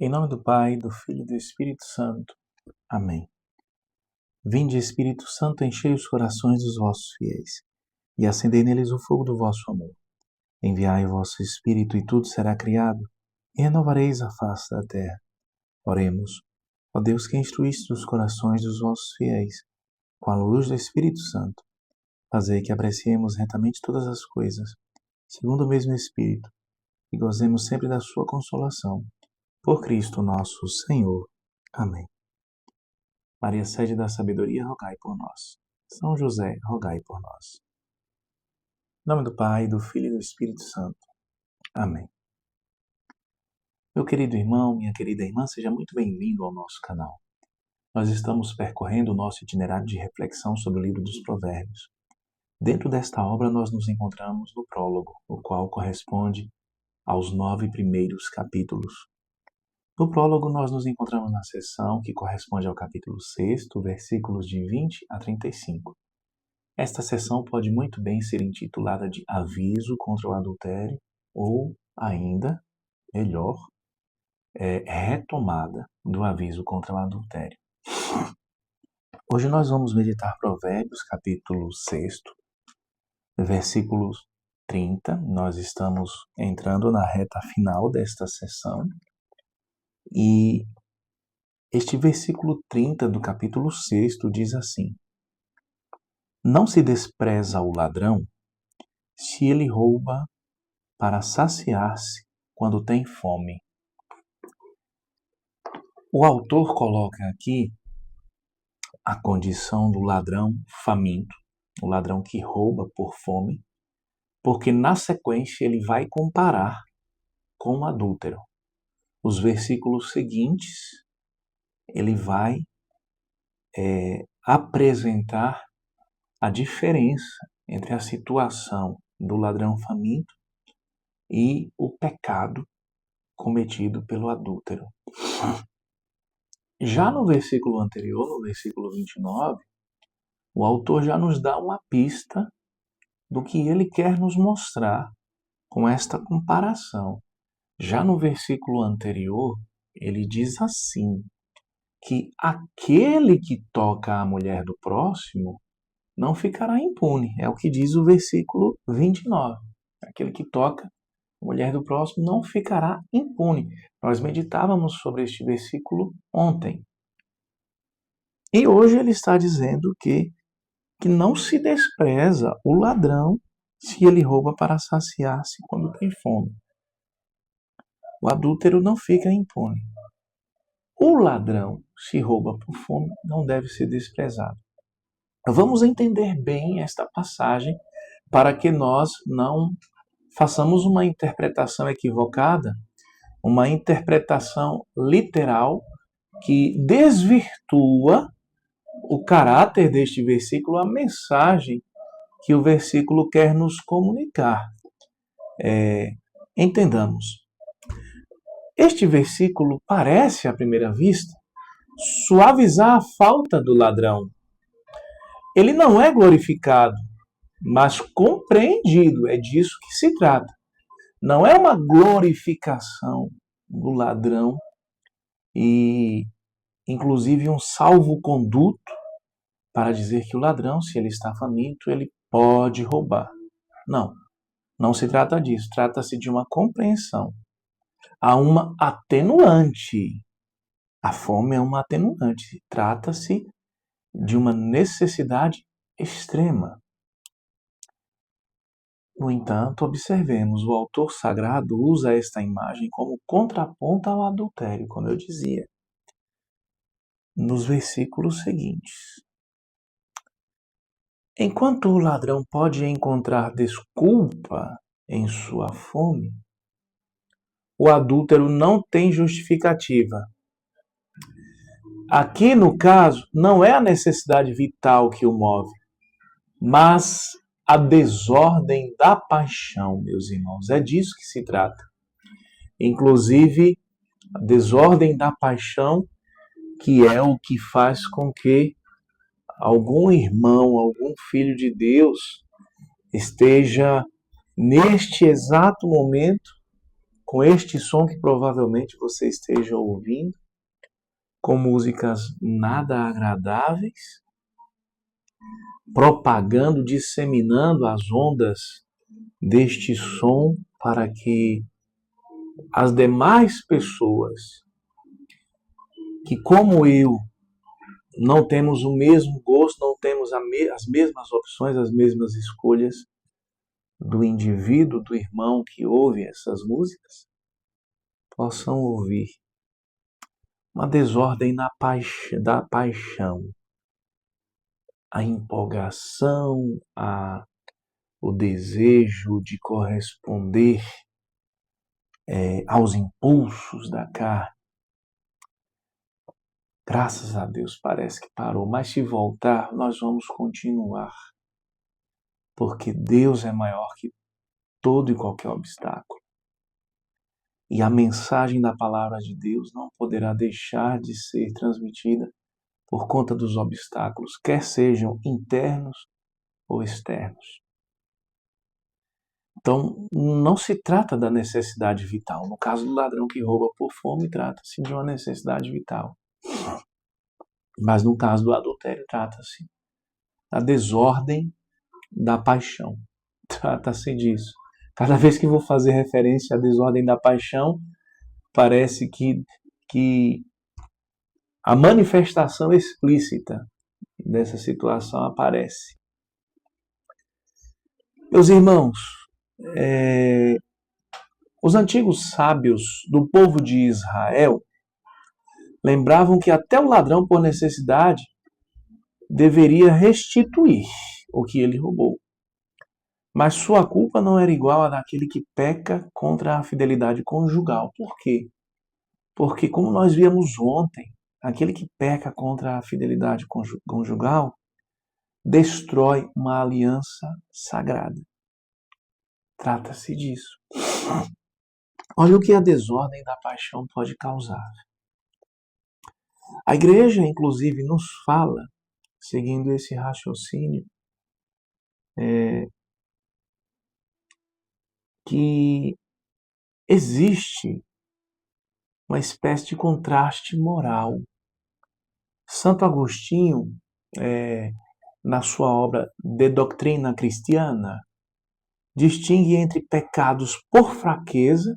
Em nome do Pai, do Filho e do Espírito Santo. Amém. Vinde, Espírito Santo, enchei os corações dos vossos fiéis e acendei neles o fogo do vosso amor. Enviai o vosso Espírito e tudo será criado e renovareis a face da terra. Oremos. Ó Deus, que instruíste os corações dos vossos fiéis com a luz do Espírito Santo, fazei que apreciemos retamente todas as coisas, segundo o mesmo Espírito, e gozemos sempre da sua consolação. Por Cristo nosso Senhor. Amém. Maria, sede da sabedoria, rogai por nós. São José, rogai por nós. Em nome do Pai, do Filho e do Espírito Santo. Amém. Meu querido irmão, minha querida irmã, seja muito bem-vindo ao nosso canal. Nós estamos percorrendo o nosso itinerário de reflexão sobre o livro dos Provérbios. Dentro desta obra, nós nos encontramos no prólogo, o qual corresponde aos 9 primeiros capítulos. No prólogo, nós nos encontramos na seção que corresponde ao capítulo 6, versículos de 20 a 35. Esta seção pode muito bem ser intitulada de Aviso contra o Adultério ou, ainda melhor, Retomada do Aviso contra o Adultério. Hoje nós vamos meditar Provérbios, capítulo 6, versículos 30. Nós estamos entrando na reta final desta seção. E este versículo 30 do capítulo 6 diz assim: Não se despreza o ladrão se ele rouba para saciar-se quando tem fome. O autor coloca aqui a condição do ladrão faminto, o ladrão que rouba por fome, porque na sequência ele vai comparar com o adúltero. Os versículos seguintes, ele vai apresentar a diferença entre a situação do ladrão faminto e o pecado cometido pelo adúltero. Já no versículo anterior, no versículo 29, o autor já nos dá uma pista do que ele quer nos mostrar com esta comparação. Já no versículo anterior, ele diz assim, que aquele que toca a mulher do próximo não ficará impune. É o que diz o versículo 29. Aquele que toca a mulher do próximo não ficará impune. Nós meditávamos sobre este versículo ontem. E hoje ele está dizendo que não se despreza o ladrão se ele rouba para saciar-se quando tem fome. O adúltero não fica impune. O ladrão, se rouba por fome, não deve ser desprezado. Vamos entender bem esta passagem para que nós não façamos uma interpretação equivocada, uma interpretação literal que desvirtua o caráter deste versículo, a mensagem que o versículo quer nos comunicar. Entendamos. Este versículo parece, à primeira vista, suavizar a falta do ladrão. Ele não é glorificado, mas compreendido. É disso que se trata. Não é uma glorificação do ladrão e, inclusive, um salvo-conduto para dizer que o ladrão, se ele está faminto, ele pode roubar. Não se trata disso. Trata-se de uma compreensão. Há uma atenuante. A fome é uma atenuante. Trata-se de uma necessidade extrema. No entanto, observemos, o autor sagrado usa esta imagem como contraponto ao adultério, como eu dizia, nos versículos seguintes. Enquanto o ladrão pode encontrar desculpa em sua fome, o adúltero não tem justificativa. Aqui, no caso, não é a necessidade vital que o move, mas a desordem da paixão, meus irmãos. É disso que se trata. Inclusive, a desordem da paixão, que é o que faz com que algum irmão, algum filho de Deus esteja, neste exato momento, com este som que provavelmente você esteja ouvindo, com músicas nada agradáveis, propagando, disseminando as ondas deste som para que as demais pessoas que, como eu, não temos o mesmo gosto, não temos as mesmas opções, as mesmas escolhas do indivíduo, do irmão que ouve essas músicas, possam ouvir uma desordem da paixão, a empolgação, o desejo de corresponder aos impulsos da carne. Graças a Deus parece que parou, mas se voltar, nós vamos continuar, porque Deus é maior que todo e qualquer obstáculo. E a mensagem da palavra de Deus não poderá deixar de ser transmitida por conta dos obstáculos, quer sejam internos ou externos. Então, não se trata da necessidade vital. No caso do ladrão que rouba por fome, trata-se de uma necessidade vital. Mas no caso do adultério, trata-se da desordem da paixão. Trata-se disso. Cada vez que vou fazer referência à desordem da paixão, parece que a manifestação explícita dessa situação aparece. Meus irmãos, os antigos sábios do povo de Israel lembravam que até o ladrão, por necessidade, deveria restituir o que ele roubou. Mas sua culpa não era igual a daquele que peca contra a fidelidade conjugal. Por quê? Porque, como nós víamos ontem, aquele que peca contra a fidelidade conjugal destrói uma aliança sagrada. Trata-se disso. Olha o que a desordem da paixão pode causar. A igreja, inclusive, nos fala, seguindo esse raciocínio, que existe uma espécie de contraste moral. Santo Agostinho, na sua obra De Doctrina Cristiana, distingue entre pecados por fraqueza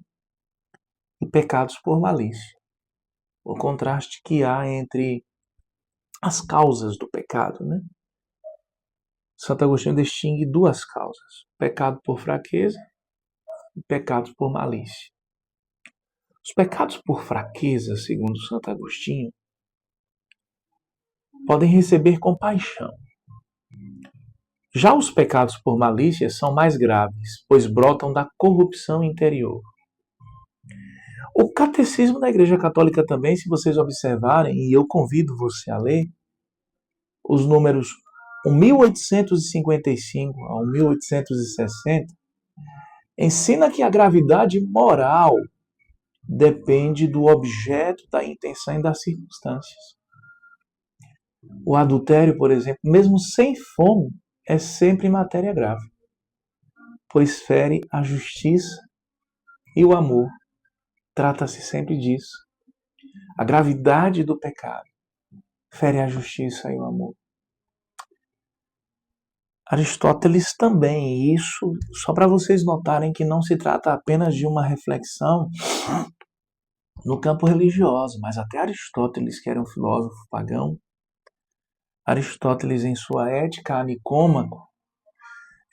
e pecados por malícia. O contraste que há entre as causas do pecado, né? Santo Agostinho distingue duas causas: pecado por fraqueza e pecados por malícia. Os pecados por fraqueza, segundo Santo Agostinho, podem receber compaixão. Já os pecados por malícia são mais graves, pois brotam da corrupção interior. O Catecismo da Igreja Católica também, se vocês observarem, e eu convido você a ler, os números 1855 a 1860, ensina que a gravidade moral depende do objeto, da intenção e das circunstâncias. O adultério, por exemplo, mesmo sem fome, é sempre matéria grave, pois fere a justiça e o amor. Trata-se sempre disso. A gravidade do pecado fere a justiça e o amor. Aristóteles também, e isso só para vocês notarem que não se trata apenas de uma reflexão no campo religioso, mas até Aristóteles, que era um filósofo pagão, Aristóteles, em sua Ética a Nicômaco,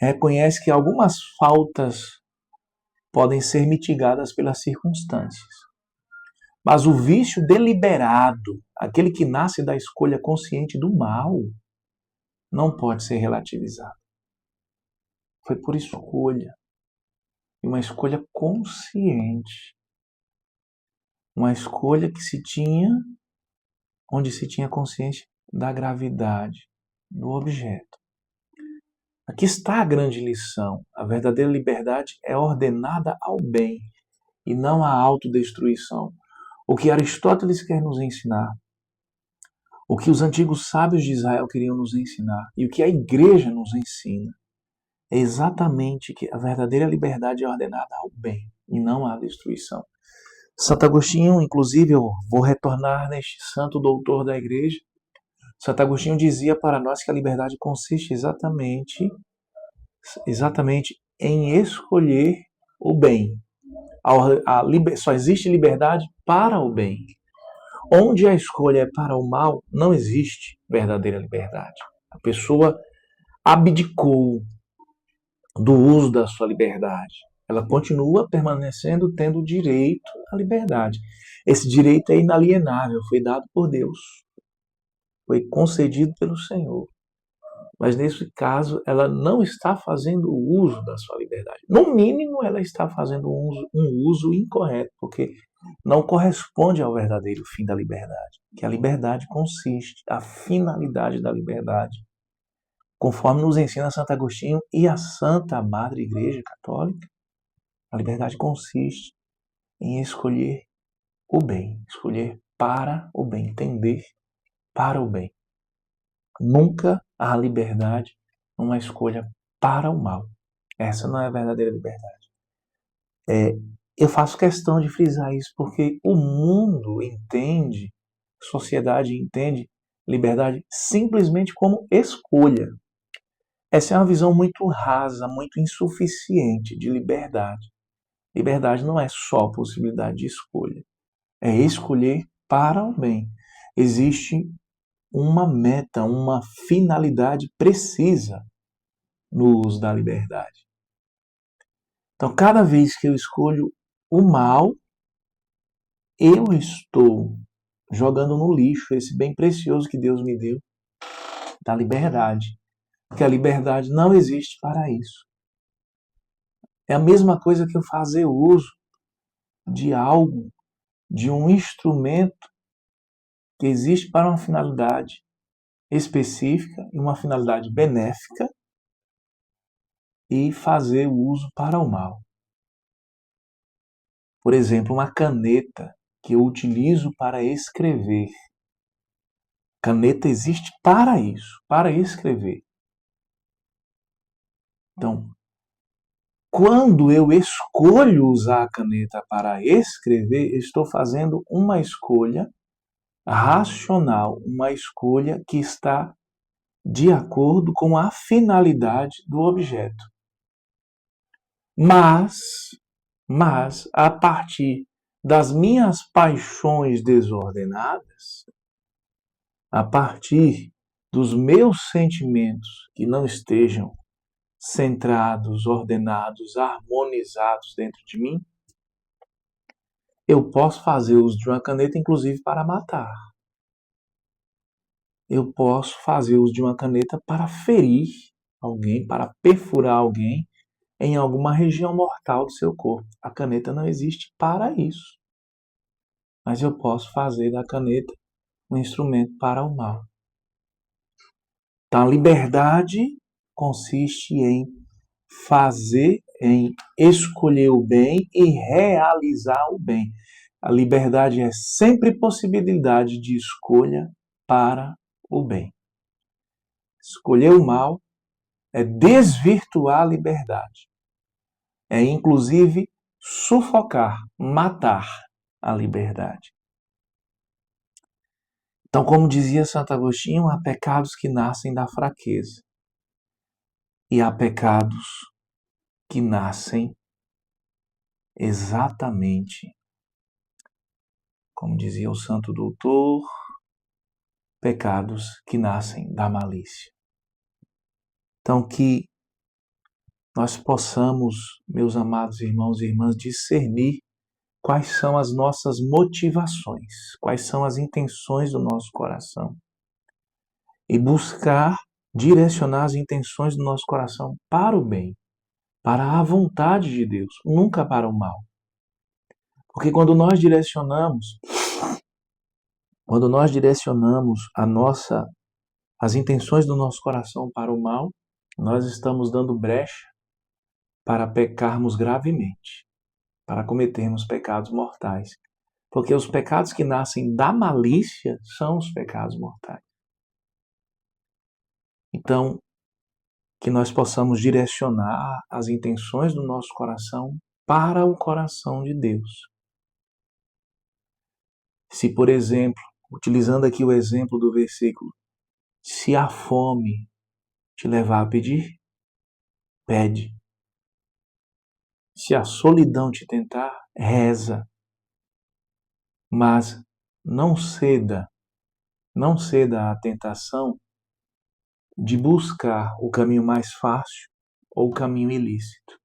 reconhece que algumas faltas podem ser mitigadas pelas circunstâncias. Mas o vício deliberado, aquele que nasce da escolha consciente do mal, não pode ser relativizado. Foi por escolha, e uma escolha consciente. Uma escolha que onde se tinha consciência da gravidade do objeto. Aqui está a grande lição. A verdadeira liberdade é ordenada ao bem e não à autodestruição. O que Aristóteles quer nos ensinar, o que os antigos sábios de Israel queriam nos ensinar e o que a igreja nos ensina é exatamente que a verdadeira liberdade é ordenada ao bem e não há destruição. Santo Agostinho, inclusive, eu vou retornar neste santo doutor da igreja. Santo Agostinho dizia para nós que a liberdade consiste exatamente em escolher o bem. Só existe liberdade para o bem. Onde a escolha é para o mal, não existe verdadeira liberdade. A pessoa abdicou do uso da sua liberdade. Ela continua permanecendo tendo direito à liberdade. Esse direito é inalienável, foi dado por Deus, foi concedido pelo Senhor. Mas nesse caso, ela não está fazendo o uso da sua liberdade. No mínimo, ela está fazendo um uso incorreto, porque não corresponde ao verdadeiro fim da liberdade. Que a liberdade consiste, a finalidade da liberdade, conforme nos ensina Santo Agostinho e a Santa Madre Igreja Católica, a liberdade consiste em escolher o bem, escolher para o bem, entender para o bem. Nunca há liberdade numa escolha para o mal. Essa não é a verdadeira liberdade. Eu faço questão de frisar isso porque o mundo entende, a sociedade entende liberdade simplesmente como escolha. Essa é uma visão muito rasa, muito insuficiente de liberdade. Liberdade não é só possibilidade de escolha. É escolher para o bem. Existe uma meta, uma finalidade precisa no uso da liberdade. Então, cada vez que eu escolho o mal, eu estou jogando no lixo esse bem precioso que Deus me deu, da liberdade. Porque a liberdade não existe para isso. É a mesma coisa que eu fazer uso de algo, de um instrumento que existe para uma finalidade específica e uma finalidade benéfica e fazer o uso para o mal. Por exemplo, uma caneta que eu utilizo para escrever. Caneta existe para isso, para escrever. Então, quando eu escolho usar a caneta para escrever, estou fazendo uma escolha racional, uma escolha que está de acordo com a finalidade do objeto. Mas, a partir das minhas paixões desordenadas, a partir dos meus sentimentos que não estejam centrados, ordenados, harmonizados dentro de mim, eu posso fazer uso de uma caneta, inclusive, para matar. Eu posso fazer uso de uma caneta para ferir alguém, para perfurar alguém em alguma região mortal do seu corpo. A caneta não existe para isso. Mas eu posso fazer da caneta um instrumento para o mal. Então, a liberdade consiste em escolher o bem e realizar o bem. A liberdade é sempre possibilidade de escolha para o bem. Escolher o mal é desvirtuar a liberdade. É, inclusive, sufocar, matar a liberdade. Então, como dizia Santo Agostinho, há pecados que nascem da fraqueza. E há pecados que nascem exatamente, como dizia o Santo Doutor, pecados que nascem da malícia. Então, que nós possamos, meus amados irmãos e irmãs, discernir quais são as nossas motivações, quais são as intenções do nosso coração e buscar direcionar as intenções do nosso coração para o bem, para a vontade de Deus, nunca para o mal. Porque quando nós direcionamos as intenções do nosso coração para o mal, nós estamos dando brecha para pecarmos gravemente, para cometermos pecados mortais. Porque os pecados que nascem da malícia são os pecados mortais. Então, que nós possamos direcionar as intenções do nosso coração para o coração de Deus. Se, por exemplo, utilizando aqui o exemplo do versículo, se a fome te levar a pedir, pede. Se a solidão te tentar, reza. Mas não ceda à tentação de buscar o caminho mais fácil ou o caminho ilícito.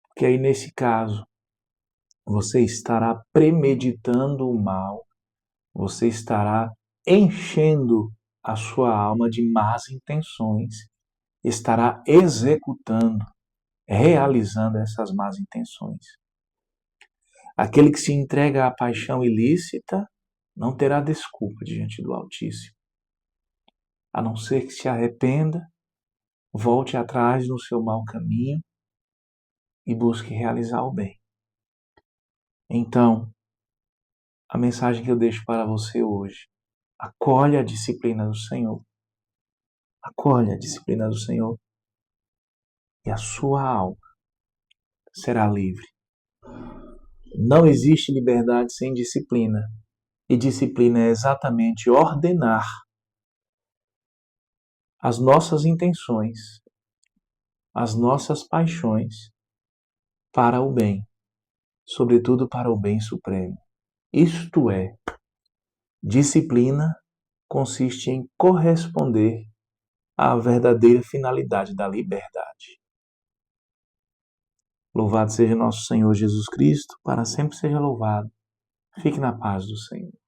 Porque aí, nesse caso, você estará premeditando o mal, você estará enchendo a sua alma de más intenções, estará executando, realizando essas más intenções. Aquele que se entrega à paixão ilícita não terá desculpa diante do Altíssimo, a não ser que se arrependa, volte atrás no seu mau caminho e busque realizar o bem. Então, a mensagem que eu deixo para você hoje: acolhe a disciplina do Senhor. Acolhe a disciplina do Senhor e a sua alma será livre. Não existe liberdade sem disciplina. E disciplina é exatamente ordenar as nossas intenções, as nossas paixões para o bem, sobretudo para o bem supremo. Isto é, disciplina consiste em corresponder à verdadeira finalidade da liberdade. Louvado seja nosso Senhor Jesus Cristo, para sempre seja louvado. Fique na paz do Senhor.